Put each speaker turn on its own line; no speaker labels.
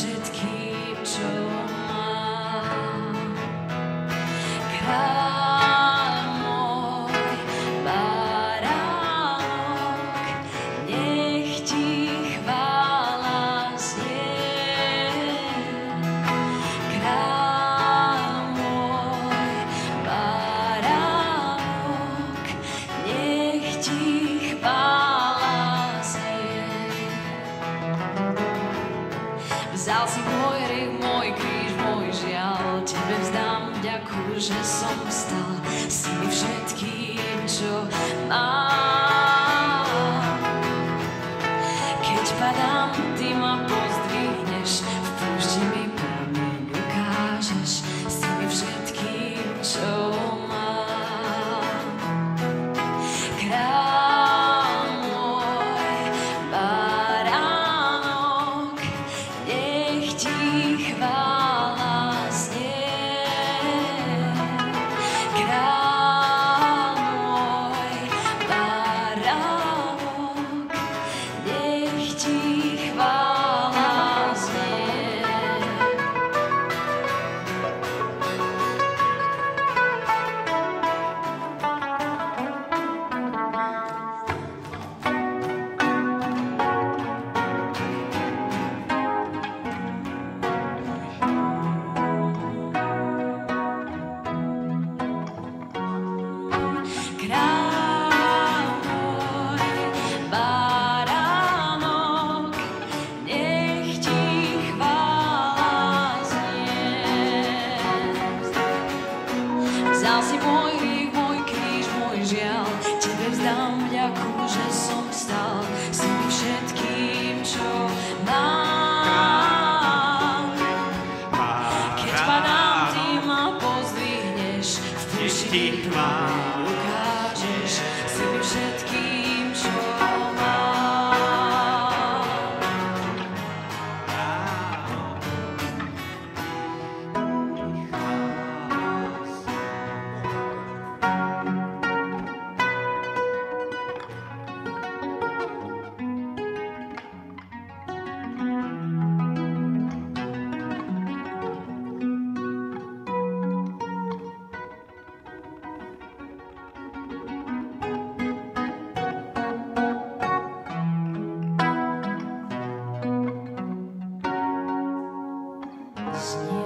všetkým, čo mám. Kráľ môj, baránok, nech ti chvála znie. Kráľ môj, baránok, nech ti chvála znie. Vzal si môj hriech, môj kríž, môj žiaľ, tebe vzdám vďaku, že som vstal. Si mi všetkým, čo mám. Keď padám, ty ma pozdvihneš, v púšti mi prameň ukážeš. Si mi všetkým, čo mám. Kráľ môj, baránok, nech ti chvála znie. Kráľ môj, baránok, nech ti chvála znie. Kráľ môj, baránok, nech ti chvála znie. Vzal si môj hriech, môj kríž, môj žiaľ, tebe vzdám vďaku, že som vstal. Si mi všetkým, čo mám. Keď padám, ty ma pozdvihneš, v púšti mi ukážeš. Si mi všetkým, čo mám. Znie.